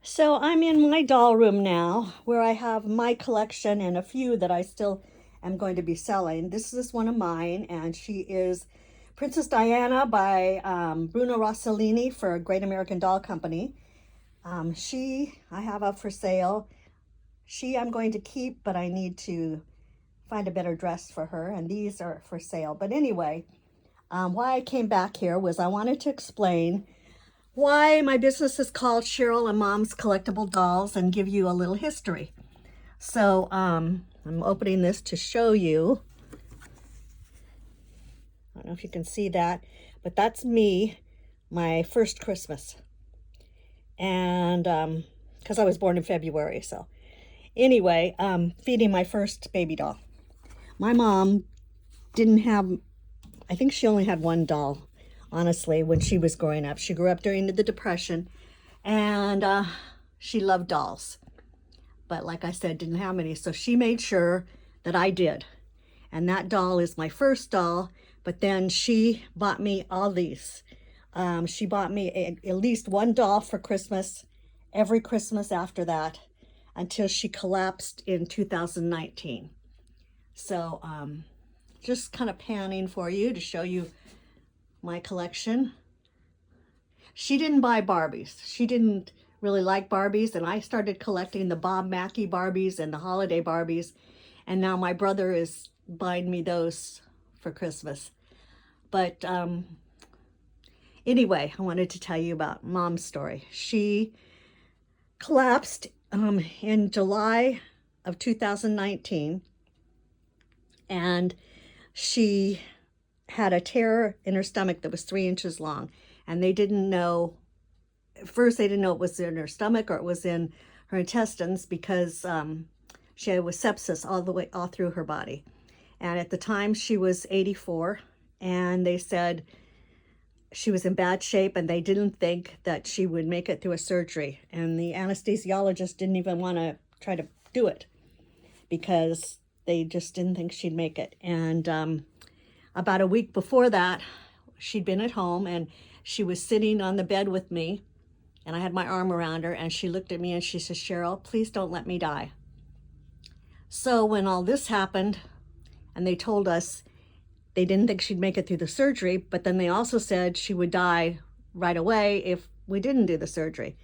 So I'm in my doll room now where I have my collection and a few that I still am going to be selling. This is one of mine, and she is Princess Diana by Bruno Rossellini for Great American Doll Company. I have up for sale. I'm going to keep, but I need to find a better dress for her, and these are for sale. But anyway, why I came back here was I wanted to explain why my business is called Cheryl and Mom's Collectible Dolls and give you a little history. So I'm opening this to show you. I don't know if you can see that, but that's me, my first Christmas. And because I was born in February, so anyway, feeding my first baby doll. My mom didn't have, I think she only had one doll, honestly, when she was growing up. She grew up during the Depression, and she loved dolls. But like I said, didn't have any, so she made sure that I did. And that doll is my first doll, but then she bought me all these. She bought me at least one doll for Christmas, every Christmas after that, until she collapsed in 2019. So just kind of panning for you to show you my collection. She didn't buy Barbies. She didn't really like Barbies, and I started collecting the Bob Mackie Barbies and the holiday Barbies, and now my brother is buying me those for Christmas. But anyway, I wanted to tell you about Mom's story. She collapsed in July of 2019, and she had a tear in her stomach that was 3 inches long, and they didn't know. At first, they didn't know it was in her stomach or it was in her intestines because she had with sepsis all through her body. And at the time, she was 84, and they said she was in bad shape, and they didn't think that she would make it through a surgery. And the anesthesiologist didn't even want to try to do it because they just didn't think she'd make it. And about a week before that, she'd been at home, and she was sitting on the bed with me, and I had my arm around her, and she looked at me and she said, "Cheryl, please don't let me die." So when all this happened, and they told us they didn't think she'd make it through the surgery, but then they also said she would die right away if we didn't do the surgery.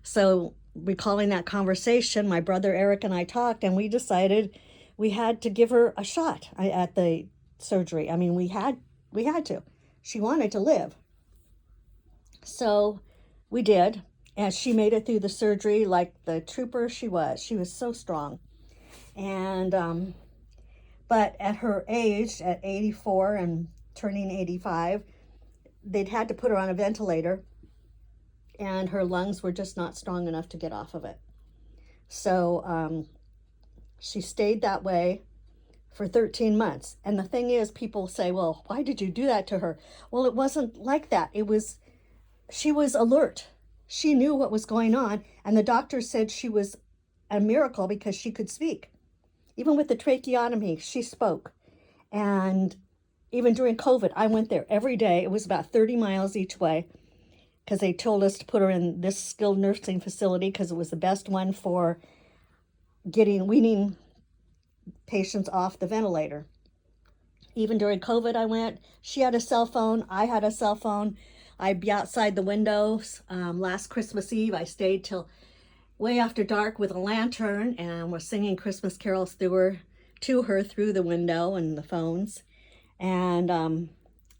So recalling that conversation, my brother Eric and I talked, and we decided we had to give her a shot at the surgery. I mean, we had to. She wanted to live. So we did, and she made it through the surgery like the trooper she was. She was so strong. And but at her age, at 84 and turning 85, they'd had to put her on a ventilator, and her lungs were just not strong enough to get off of it. So she stayed that way for 13 months. And the thing is, people say, well, why did you do that to her? Well, it wasn't like that. She was alert. She knew what was going on, and the doctor said she was a miracle because she could speak. Even with the tracheotomy, she spoke. And even during COVID, I went there every day. It was about 30 miles each way because they told us to put her in this skilled nursing facility because it was the best one for weaning patients off the ventilator. Even during COVID, I went. She had a cell phone. I had a cell phone. I'd be outside the windows. Last Christmas Eve, I stayed till way after dark with a lantern, and was singing Christmas carols to her through the window and the phones. And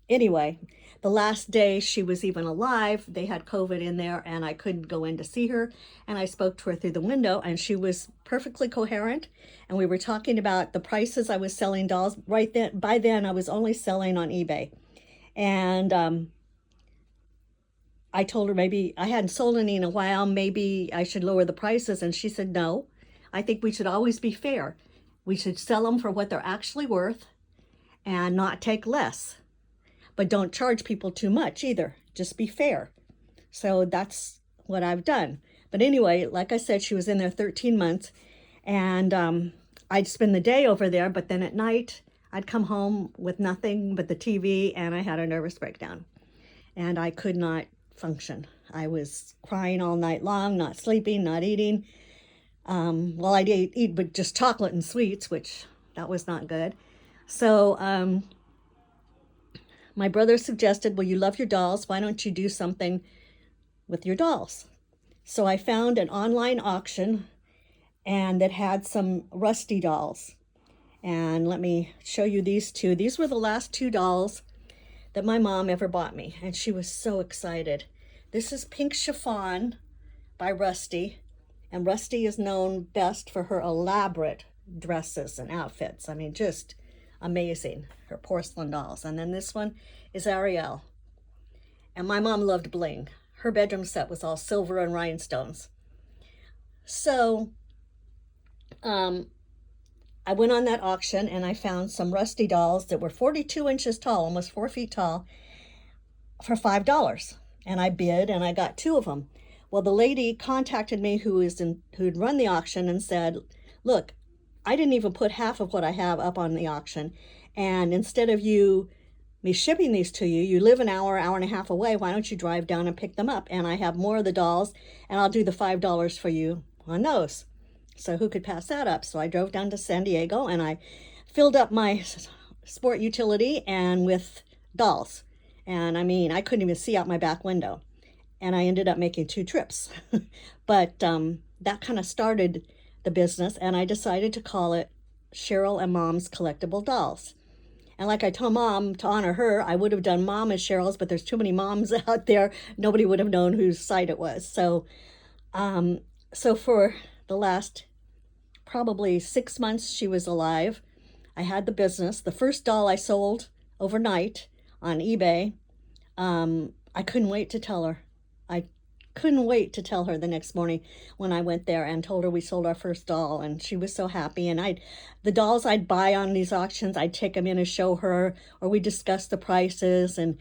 anyway, the last day she was even alive, they had COVID in there, and I couldn't go in to see her. And I spoke to her through the window, and she was perfectly coherent. And we were talking about the prices I was selling dolls. Right then, by then, I was only selling on eBay. And I told her maybe I hadn't sold any in a while, maybe I should lower the prices. And she said, no, I think we should always be fair. We should sell them for what they're actually worth and not take less. But don't charge people too much either. Just be fair. So that's what I've done. But anyway, like I said, she was in there 13 months, and I'd spend the day over there, but then at night I'd come home with nothing but the TV, and I had a nervous breakdown, and I could not function. I was crying all night long, not sleeping, not eating. Well, I did eat but just chocolate and sweets, which that was not good. So my brother suggested, well, you love your dolls. Why don't you do something with your dolls? So I found an online auction and that had some Rusty dolls. And let me show you these two. These were the last two dolls that my mom ever bought me, and she was so excited. This is Pink Chiffon by Rusty, and Rusty is known best for her elaborate dresses and outfits. I mean, just amazing, her porcelain dolls. And then this one is Ariel, and my mom loved bling. Her bedroom set was all silver and rhinestones. So I went on that auction and I found some Rusty dolls that were 42 inches tall, almost 4 feet tall, for $5. And I bid and I got two of them. Well, the lady contacted me who'd run the auction and said, look, I didn't even put half of what I have up on the auction. And instead of me shipping these to you, you live an hour, hour and a half away. Why don't you drive down and pick them up? And I have more of the dolls and I'll do the $5 for you on those. So who could pass that up? So I drove down to San Diego and I filled up my sport utility and with dolls. And I mean, I couldn't even see out my back window. And I ended up making 2 trips. But that kind of started the business, and I decided to call it Cheryl and Mom's Collectible Dolls. And like I told Mom, to honor her, I would have done Mom as Cheryl's, but there's too many moms out there. Nobody would have known whose site it was. So, so for the last probably 6 months she was alive, I had the business. The first doll I sold overnight on eBay. I couldn't wait to tell her. I couldn't wait to tell her the next morning when I went there and told her we sold our first doll, and she was so happy. And the dolls I'd buy on these auctions, I'd take them in and show her, or we discussed the prices, and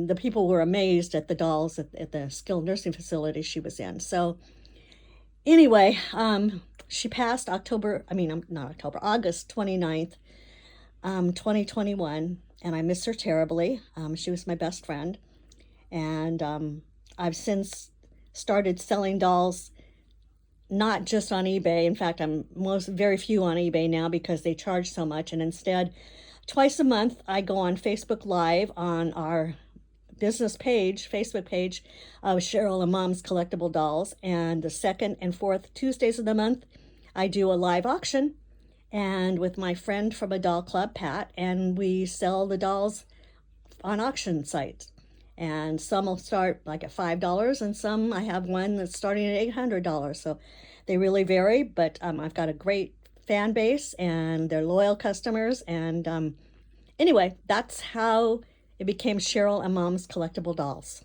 the people were amazed at the dolls at the skilled nursing facility she was in. So anyway, she passed August 29th, 2021, and I miss her terribly. She was my best friend, and I've since started selling dolls not just on eBay. In fact, I'm very few on eBay now because they charge so much, and instead twice a month I go on Facebook Live on our business page, Facebook page of Cheryl and Mom's Collectible Dolls, and the second and fourth Tuesdays of the month I do a live auction, and with my friend from a doll club, Pat, and we sell the dolls on auction sites. And some will start like at $5, and some, I have one that's starting at $800. So they really vary, but I've got a great fan base and they're loyal customers. And anyway, that's how it became Cheryl and Mom's Collectible Dolls.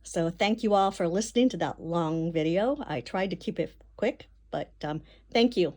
So thank you all for listening to that long video. I tried to keep it quick, but thank you.